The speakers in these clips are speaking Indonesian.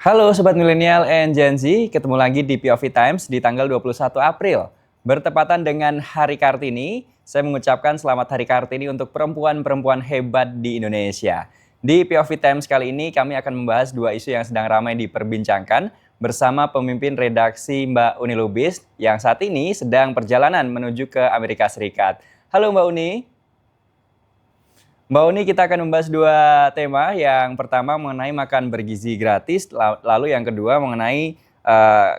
Halo Sobat Milenial and Gen Z, ketemu lagi di POV Times di tanggal 21 April. Bertepatan dengan Hari Kartini, saya mengucapkan selamat Hari Kartini untuk perempuan-perempuan hebat di Indonesia. Di POV Times kali ini kami akan membahas dua isu yang sedang ramai diperbincangkan bersama pemimpin redaksi Mbak Uni Lubis yang saat ini sedang perjalanan menuju ke Amerika Serikat. Halo Mbak Uni. Mbak Uni, kita akan membahas dua tema. Yang pertama mengenai makan bergizi gratis, lalu yang kedua mengenai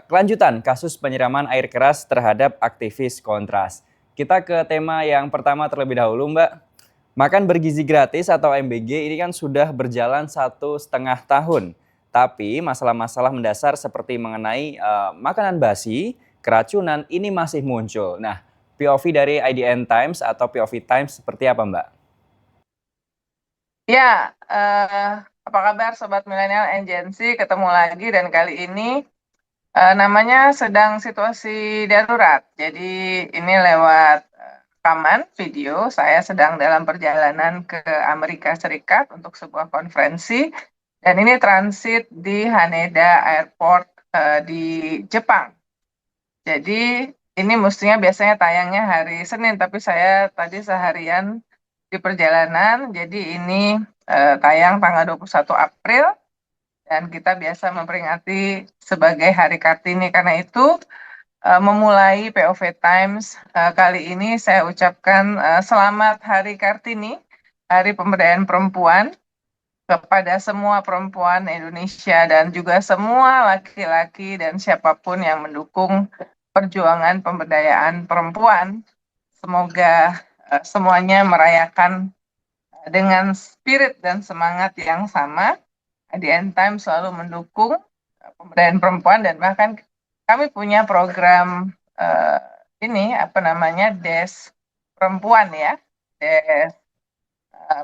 kelanjutan kasus penyiraman air keras terhadap aktivis Kontras. Kita ke tema yang pertama terlebih dahulu, Mbak. Makan bergizi gratis atau MBG ini kan sudah berjalan 1,5 tahun. Tapi masalah-masalah mendasar seperti mengenai makanan basi, keracunan ini masih muncul. Nah, POV dari IDN Times atau POV Times seperti apa, Mbak? Ya, apa kabar Sobat Milenial and Gen Z? Ketemu lagi dan kali ini namanya sedang situasi darurat. Jadi ini lewat rekaman video, saya sedang dalam perjalanan ke Amerika Serikat untuk sebuah konferensi. Dan ini transit di Haneda Airport di Jepang. Jadi ini mestinya biasanya tayangnya hari Senin, tapi saya tadi seharian di perjalanan, jadi ini tayang tanggal 21 April dan kita biasa memperingati sebagai Hari Kartini. Karena itu memulai POV Times kali ini saya ucapkan selamat Hari Kartini, Hari Pemberdayaan Perempuan kepada semua perempuan Indonesia dan juga semua laki-laki dan siapapun yang mendukung perjuangan pemberdayaan perempuan. Semoga semuanya merayakan dengan spirit dan semangat yang sama. IDN Times selalu mendukung pemberdayaan perempuan dan bahkan kami punya program ini apa namanya Des Perempuan ya, Des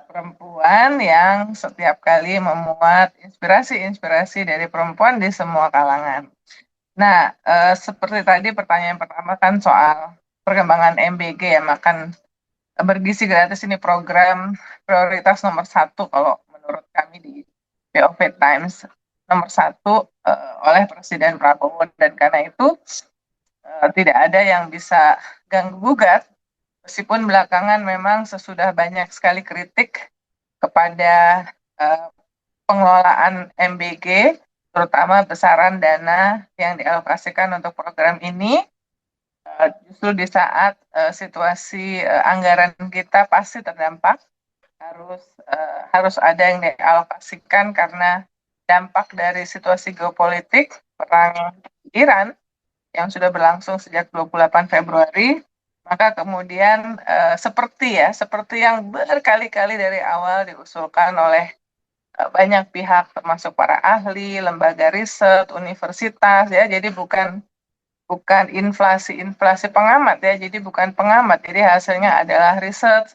Perempuan yang setiap kali memuat inspirasi-inspirasi dari perempuan di semua kalangan. Nah, seperti tadi pertanyaan pertama kan soal perkembangan MBG ya, makan bergizi gratis ini program prioritas nomor satu kalau menurut kami di POV Times, nomor satu oleh Presiden Prabowo, dan karena itu tidak ada yang bisa ganggu gugat meskipun belakangan memang sesudah banyak sekali kritik kepada uh, pengelolaan MBG, terutama besaran dana yang dialokasikan untuk program ini. Justru di saat situasi anggaran kita pasti terdampak, harus ada yang dialokasikan karena dampak dari situasi geopolitik perang Iran yang sudah berlangsung sejak 28 Februari, maka kemudian seperti yang berkali-kali dari awal diusulkan oleh banyak pihak termasuk para ahli, lembaga riset, universitas ya. Jadi bukan inflasi pengamat ya. Jadi bukan pengamat. Jadi hasilnya adalah riset.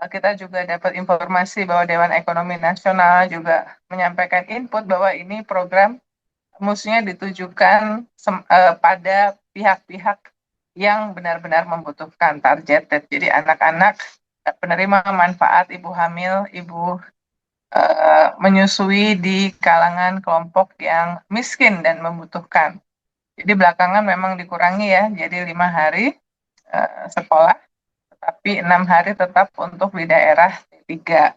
Kita juga dapat informasi bahwa Dewan Ekonomi Nasional juga menyampaikan input bahwa ini program mestinya ditujukan pada pihak-pihak yang benar-benar membutuhkan targeted. Jadi anak-anak penerima manfaat, ibu hamil, ibu menyusui di kalangan kelompok yang miskin dan membutuhkan. Jadi belakangan memang dikurangi ya, jadi 5 hari sekolah, tapi 6 hari tetap untuk di daerah tiga.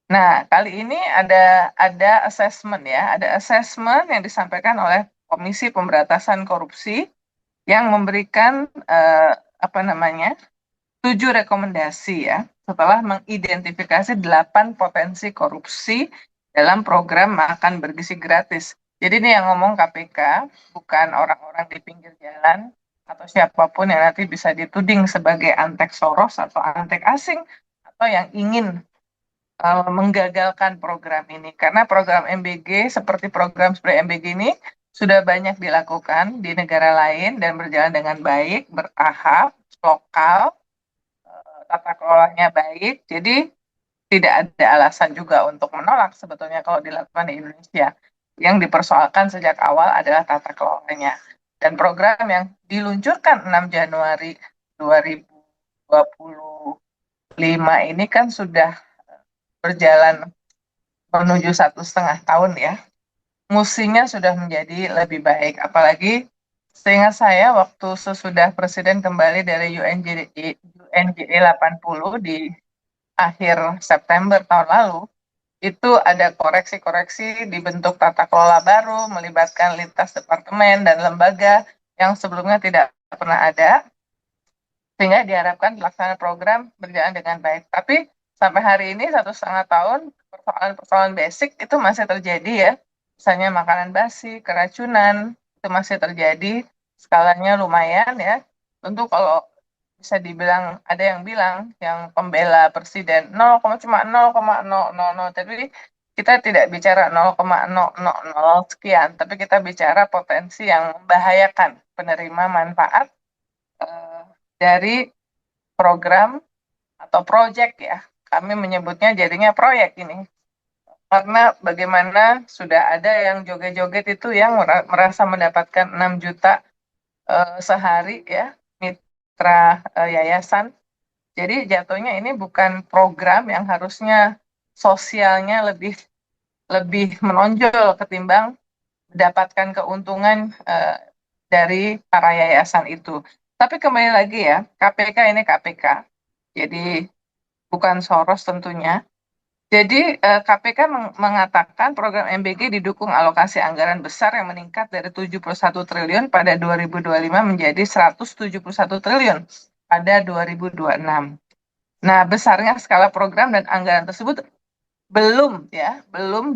Nah, kali ini ada assessment ya, ada assessment yang disampaikan oleh Komisi Pemberantasan Korupsi yang memberikan apa namanya 7 rekomendasi ya, setelah mengidentifikasi 8 potensi korupsi dalam program makan bergizi gratis. Jadi ini yang ngomong KPK, bukan orang-orang di pinggir jalan atau siapapun yang nanti bisa dituding sebagai antek Soros atau antek asing atau yang ingin menggagalkan program ini. Karena program MBG seperti program seperti MBG ini sudah banyak dilakukan di negara lain dan berjalan dengan baik, bertahap, lokal, tata kelolanya baik. Jadi tidak ada alasan juga untuk menolak sebetulnya kalau dilakukan di Indonesia. Yang dipersoalkan sejak awal adalah tata kelolanya. Dan program yang diluncurkan 6 Januari 2025 ini kan sudah berjalan menuju 1,5 tahun ya. musinya sudah menjadi lebih baik. Apalagi seingat saya waktu sesudah Presiden kembali dari UNGA 80 di akhir September tahun lalu, itu ada koreksi-koreksi dibentuk tata kelola baru, melibatkan lintas departemen dan lembaga yang sebelumnya tidak pernah ada, sehingga diharapkan pelaksanaan program berjalan dengan baik. Tapi sampai hari ini 1,5 tahun, persoalan-persoalan basic itu masih terjadi ya. Misalnya makanan basi, keracunan, itu masih terjadi, skalanya lumayan ya. Tentu kalau bisa dibilang, ada yang bilang, yang pembela presiden, 0, cuma 0,000, tapi kita tidak bicara 0,000 sekian, tapi kita bicara potensi yang membahayakan penerima manfaat eh, dari program atau proyek ya. Kami menyebutnya jadinya proyek ini. Karena bagaimana sudah ada yang joget-joget itu yang merasa mendapatkan 6 juta sehari ya, mitra yayasan. Jadi jatuhnya ini bukan program yang harusnya sosialnya lebih lebih menonjol ketimbang mendapatkan keuntungan dari para yayasan itu. Tapi kembali lagi ya, KPK ini KPK. Jadi bukan Soros tentunya. Jadi KPK mengatakan program MBG didukung alokasi anggaran besar yang meningkat dari 71 triliun pada 2025 menjadi 171 triliun pada 2026. Nah, besarnya skala program dan anggaran tersebut belum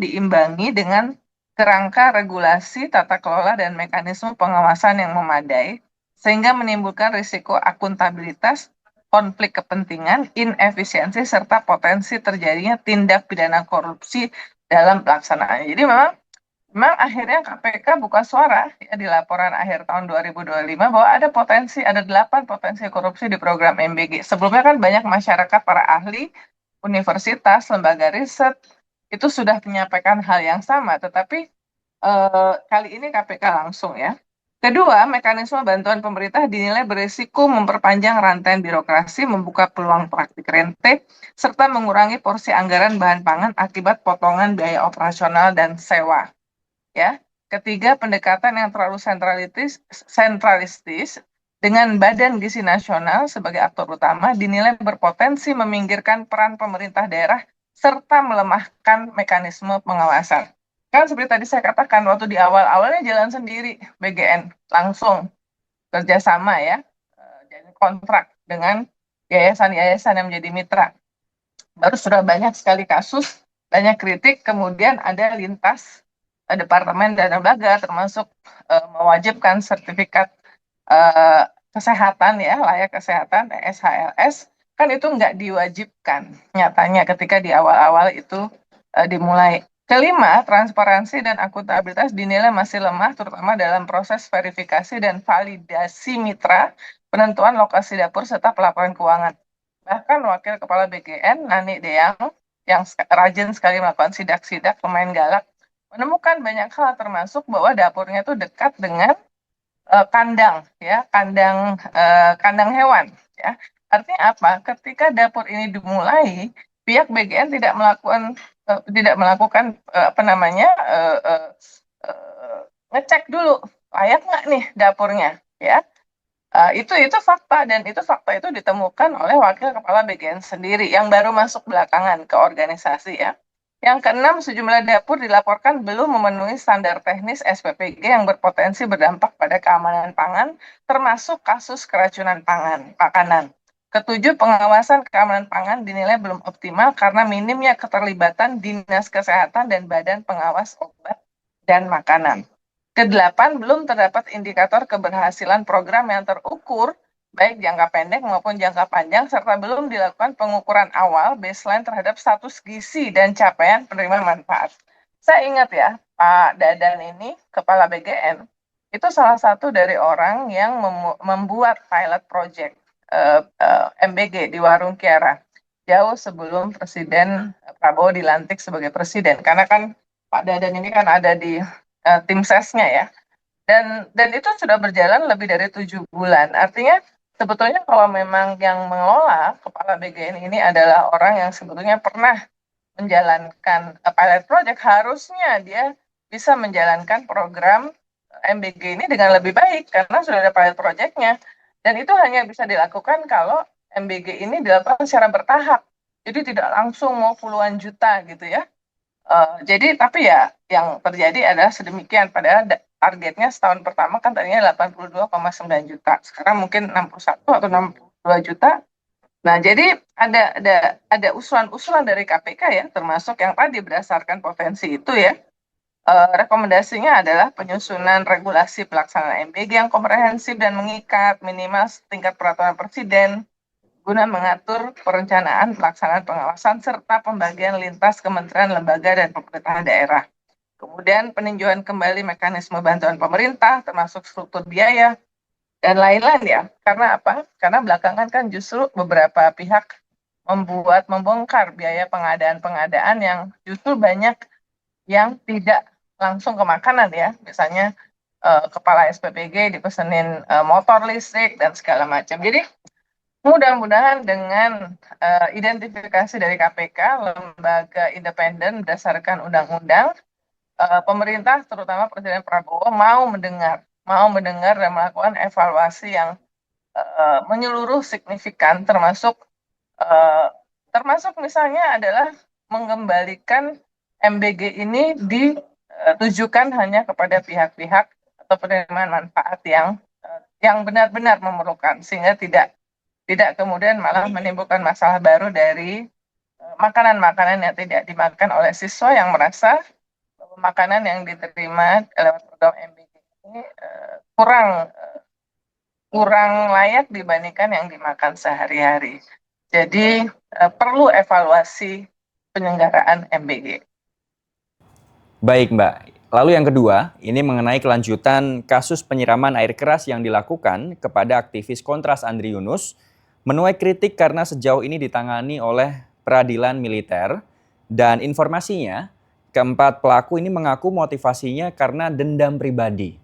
diimbangi dengan kerangka regulasi, tata kelola dan mekanisme pengawasan yang memadai sehingga menimbulkan risiko akuntabilitas, konflik kepentingan, inefisiensi serta potensi terjadinya tindak pidana korupsi dalam pelaksanaannya. Jadi memang akhirnya KPK buka suara ya di laporan akhir tahun 2025 bahwa ada 8 potensi korupsi di program MBG. Sebelumnya kan banyak masyarakat, para ahli, universitas, lembaga riset itu sudah menyampaikan hal yang sama, tetapi kali ini KPK langsung ya. Kedua, mekanisme bantuan pemerintah dinilai berisiko memperpanjang rantaian birokrasi, membuka peluang praktik rente, serta mengurangi porsi anggaran bahan pangan akibat potongan biaya operasional dan sewa. Ya, ketiga, pendekatan yang terlalu sentralistis dengan Badan Gizi Nasional sebagai aktor utama dinilai berpotensi meminggirkan peran pemerintah daerah serta melemahkan mekanisme pengawasan. Kan seperti tadi saya katakan, waktu di awal-awalnya jalan sendiri, BGN langsung kerjasama ya, jadi kontrak dengan yayasan-yayasan yang menjadi mitra. Baru sudah banyak sekali kasus, banyak kritik, kemudian ada lintas departemen dan lembaga, termasuk mewajibkan sertifikat eh, kesehatan ya, layak kesehatan SHLS, kan itu nggak diwajibkan nyatanya ketika di awal-awal itu dimulai. Kelima, transparansi dan akuntabilitas dinilai masih lemah, terutama dalam proses verifikasi dan validasi mitra, penentuan lokasi dapur, serta pelaporan keuangan. Bahkan Wakil Kepala BGN, Nani Deang, yang rajin sekali melakukan sidak-sidak, pemain galak, menemukan banyak hal, termasuk bahwa dapurnya itu dekat dengan kandang, ya, kandang hewan, ya. Artinya apa? Ketika dapur ini dimulai, pihak BGN tidak melakukan apa namanya ngecek dulu layak nggak nih dapurnya, ya. Itu fakta, dan fakta itu ditemukan oleh Wakil Kepala BGN sendiri yang baru masuk belakangan ke organisasi ya. Yang keenam, sejumlah dapur dilaporkan belum memenuhi standar teknis SPPG yang berpotensi berdampak pada keamanan pangan, termasuk kasus keracunan makanan. Ketujuh, pengawasan keamanan pangan dinilai belum optimal karena minimnya keterlibatan Dinas Kesehatan dan Badan Pengawas Obat dan Makanan. Kedelapan, belum terdapat indikator keberhasilan program yang terukur, baik jangka pendek maupun jangka panjang, serta belum dilakukan pengukuran awal baseline terhadap status gizi dan capaian penerima manfaat. Saya ingat ya, Pak Dadan ini, Kepala BGN, itu salah satu dari orang yang membuat pilot project MBG di Warung Kiara, jauh sebelum Presiden Prabowo dilantik sebagai presiden. Karena kan Pak Dadan ini kan ada di tim sesnya ya, dan itu sudah berjalan lebih dari 7 bulan. Artinya sebetulnya kalau memang yang mengelola kepala BGN ini adalah orang yang sebetulnya pernah menjalankan pilot project, harusnya dia bisa menjalankan program MBG ini dengan lebih baik karena sudah ada pilot project-nya. Dan itu hanya bisa dilakukan kalau MBG ini dilakukan secara bertahap. Jadi tidak langsung mau puluhan juta gitu ya. Jadi tapi ya yang terjadi adalah sedemikian. Padahal targetnya setahun pertama kan tadinya 82,9 juta. Sekarang mungkin 61 atau 62 juta. Nah, jadi ada usulan-usulan dari KPK ya, termasuk yang tadi berdasarkan potensi itu ya. Rekomendasinya adalah penyusunan regulasi pelaksanaan MBG yang komprehensif dan mengikat minimal tingkat peraturan presiden guna mengatur perencanaan, pelaksanaan pengawasan, serta pembagian lintas kementerian, lembaga, dan pemerintahan daerah. Kemudian peninjauan kembali mekanisme bantuan pemerintah, termasuk struktur biaya, dan lain-lain ya. Karena apa? Karena belakangan kan justru beberapa pihak membongkar biaya pengadaan-pengadaan yang justru banyak yang tidak langsung ke makanan ya. Misalnya kepala SPPG dipesenin motor listrik dan segala macam. Jadi mudah-mudahan dengan identifikasi dari KPK, lembaga independen berdasarkan undang-undang, pemerintah terutama Presiden Prabowo mau mendengar dan melakukan evaluasi yang menyeluruh signifikan eh, termasuk misalnya adalah mengembalikan MBG ini ditujukan hanya kepada pihak-pihak atau penerimaan manfaat yang benar-benar memerlukan sehingga tidak kemudian malah menimbulkan masalah baru dari makanan-makanan yang tidak dimakan oleh siswa yang merasa bahwa makanan yang diterima lewat program MBG ini kurang kurang layak dibandingkan yang dimakan sehari-hari. Jadi perlu evaluasi penyelenggaraan MBG. Baik, Mbak. Lalu yang kedua, ini mengenai kelanjutan kasus penyiraman air keras yang dilakukan kepada aktivis Kontras Andri Yunus, menuai kritik karena sejauh ini ditangani oleh peradilan militer, dan informasinya, keempat pelaku ini mengaku motivasinya karena dendam pribadi.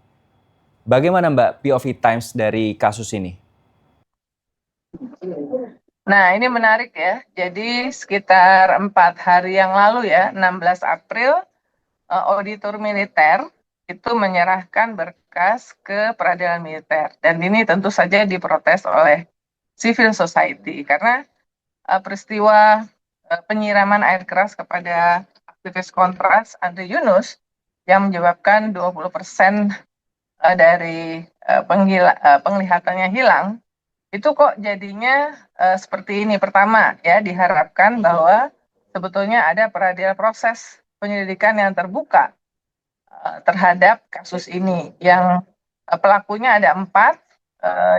Bagaimana Mbak POV Times dari kasus ini? Nah, ini menarik ya. Jadi sekitar 4 hari yang lalu ya, 16 April, auditor militer itu menyerahkan berkas ke peradilan militer. Dan ini tentu saja diprotes oleh civil society karena peristiwa penyiraman air keras kepada aktivis Kontras Andri Yunus yang menyebabkan 20% dari penglihatannya hilang, itu kok jadinya seperti ini. Pertama ya diharapkan bahwa sebetulnya ada peradilan proses penyelidikan yang terbuka terhadap kasus ini yang pelakunya ada 4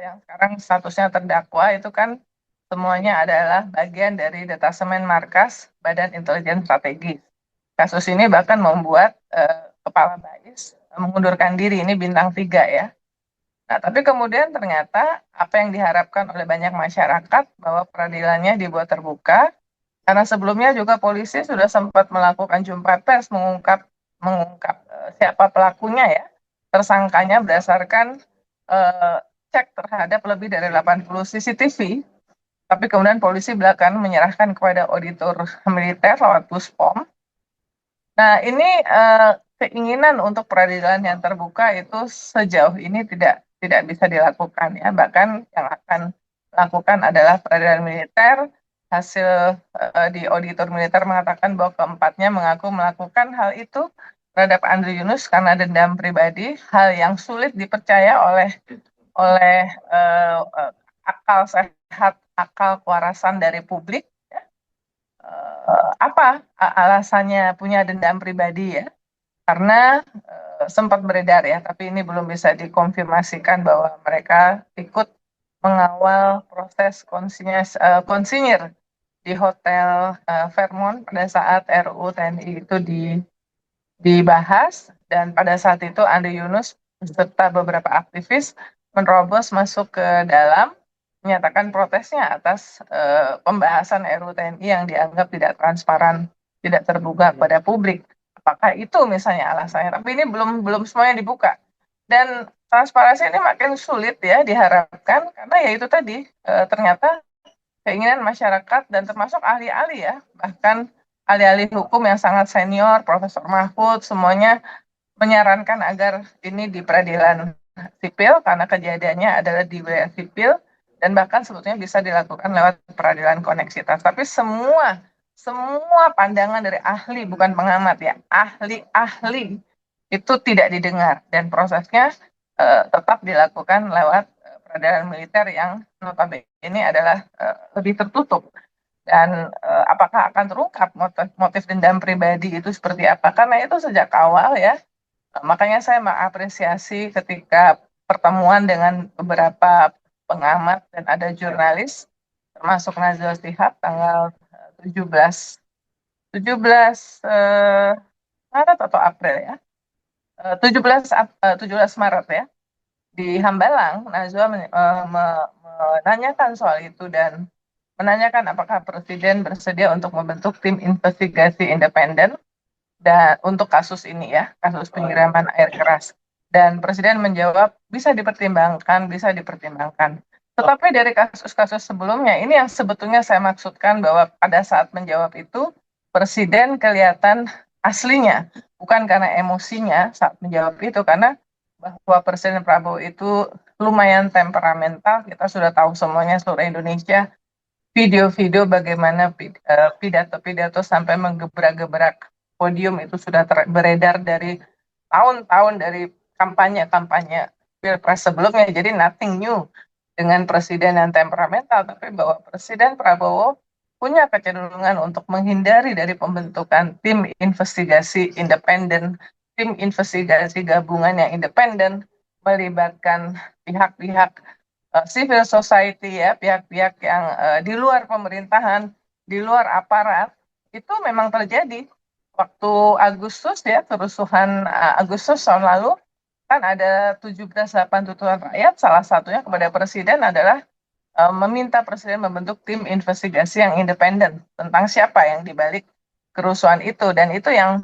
yang sekarang statusnya terdakwa itu kan semuanya adalah bagian dari detasemen markas Badan Intelijen Strategis. Kasus ini bahkan membuat Kepala BAIS mengundurkan diri, ini bintang 3 ya. Nah, tapi kemudian ternyata apa yang diharapkan oleh banyak masyarakat bahwa peradilannya dibuat terbuka, karena sebelumnya juga polisi sudah sempat melakukan jumpa pers mengungkap siapa pelakunya ya, tersangkanya berdasarkan cek terhadap lebih dari 80 CCTV, tapi kemudian polisi belakangan menyerahkan kepada auditor militer lewat Puspom. Nah, ini keinginan untuk peradilan yang terbuka itu sejauh ini tidak bisa dilakukan ya. Bahkan yang akan lakukan adalah peradilan militer. Hasil di auditor militer mengatakan bahwa keempatnya mengaku melakukan hal itu terhadap Andri Yunus karena dendam pribadi, hal yang sulit dipercaya oleh akal sehat, akal kewarasan dari publik. Apa alasannya punya dendam pribadi ya? Karena sempat beredar ya, tapi ini belum bisa dikonfirmasikan bahwa mereka ikut mengawal proses konsinyir di Hotel Fairmont pada saat RUU TNI itu dibahas, dan pada saat itu Andri Yunus beserta beberapa aktivis menerobos masuk ke dalam menyatakan protesnya atas pembahasan RUU TNI yang dianggap tidak transparan, tidak terbuka kepada publik. Apakah itu misalnya alasannya? Tapi ini belum semuanya dibuka. Dan transparansi ini makin sulit ya diharapkan karena ya itu tadi ternyata keinginan masyarakat dan termasuk ahli-ahli ya, bahkan ahli-ahli hukum yang sangat senior, Profesor Mahfud, semuanya menyarankan agar ini di peradilan sipil karena kejadiannya adalah di wilayah sipil dan bahkan sebetulnya bisa dilakukan lewat peradilan koneksitas. Tapi semua pandangan dari ahli, bukan pengamat ya, ahli-ahli itu tidak didengar dan prosesnya tetap dilakukan lewat peradilan militer yang notabene ini adalah lebih tertutup. Dan apakah akan terungkap motif dendam pribadi itu seperti apa? Karena itu sejak awal ya, makanya saya mengapresiasi ketika pertemuan dengan beberapa pengamat dan ada jurnalis, termasuk Najwa Shihab tanggal 17 17 Maret atau April ya, 17 Maret ya, di Hambalang. Najwa menanyakan soal itu dan menanyakan apakah Presiden bersedia untuk membentuk tim investigasi independen dan untuk kasus ini ya, kasus penyiraman air keras. Dan Presiden menjawab bisa dipertimbangkan, bisa dipertimbangkan. Tetapi dari kasus-kasus sebelumnya, ini yang sebetulnya saya maksudkan bahwa pada saat menjawab itu, Presiden kelihatan aslinya, bukan karena emosinya saat menjawab itu, karena bahwa Presiden Prabowo itu lumayan temperamental, kita sudah tahu semuanya seluruh Indonesia, video-video bagaimana pidato-pidato sampai menggebrak-gebrak podium itu sudah beredar dari tahun-tahun dari kampanye-kampanye Pilpres sebelumnya. Jadi nothing new dengan presiden yang temperamental, tapi bahwa Presiden Prabowo punya kecenderungan untuk menghindari dari pembentukan tim investigasi independen, tim investigasi gabungan yang independen, melibatkan pihak-pihak civil society ya, pihak-pihak yang di luar pemerintahan, di luar aparat, itu memang terjadi. Waktu Agustus ya, kerusuhan Agustus tahun lalu, kan ada 17-8 tuntutan rakyat, salah satunya kepada Presiden adalah meminta Presiden membentuk tim investigasi yang independen tentang siapa yang dibalik kerusuhan itu. Dan itu yang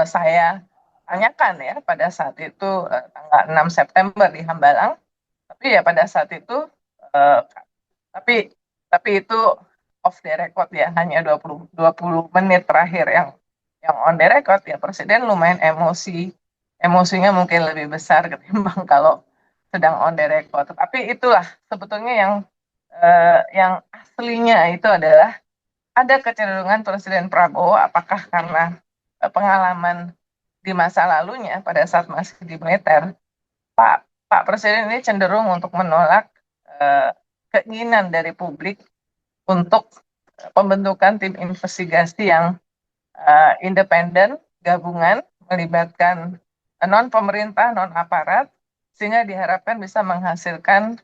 saya tanyakan ya pada saat itu tanggal 6 September di Hambalang. Tapi ya pada saat itu eh, tapi itu off the record ya, hanya 20 menit terakhir yang on the record ya, Presiden lumayan emosinya mungkin lebih besar ketimbang kalau sedang on the record. Tapi itulah sebetulnya yang aslinya itu adalah ada kecenderungan Presiden Prabowo, apakah karena pengalaman di masa lalunya pada saat masih di militer, Pak Pak Presiden ini cenderung untuk menolak eh, keinginan dari publik untuk pembentukan tim investigasi yang independen, gabungan, melibatkan non pemerintah, non aparat, sehingga diharapkan bisa menghasilkan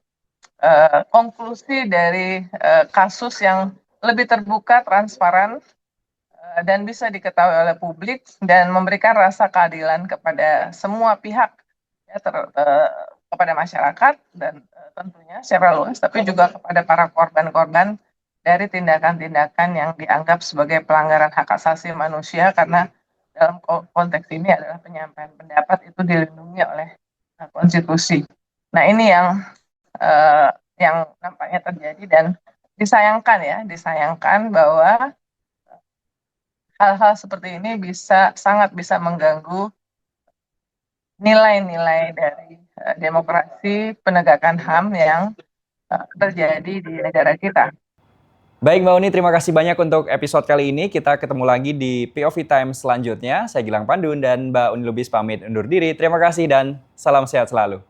konklusi dari kasus yang lebih terbuka, transparan, dan bisa diketahui oleh publik dan memberikan rasa keadilan kepada semua pihak ya, kepada masyarakat dan tentunya secara luas, tapi juga kepada para korban-korban dari tindakan-tindakan yang dianggap sebagai pelanggaran hak asasi manusia, karena dalam konteks ini adalah penyampaian pendapat itu dilindungi oleh konstitusi. Nah ini yang nampaknya terjadi dan disayangkan ya, disayangkan bahwa hal-hal seperti ini sangat bisa mengganggu nilai-nilai dari demokrasi, penegakan HAM yang terjadi di negara kita. Baik Mbak Uni, terima kasih banyak untuk episode kali ini. Kita ketemu lagi di POV Time selanjutnya. Saya Gilang Pandun dan Mbak Uni Lubis pamit undur diri. Terima kasih dan salam sehat selalu.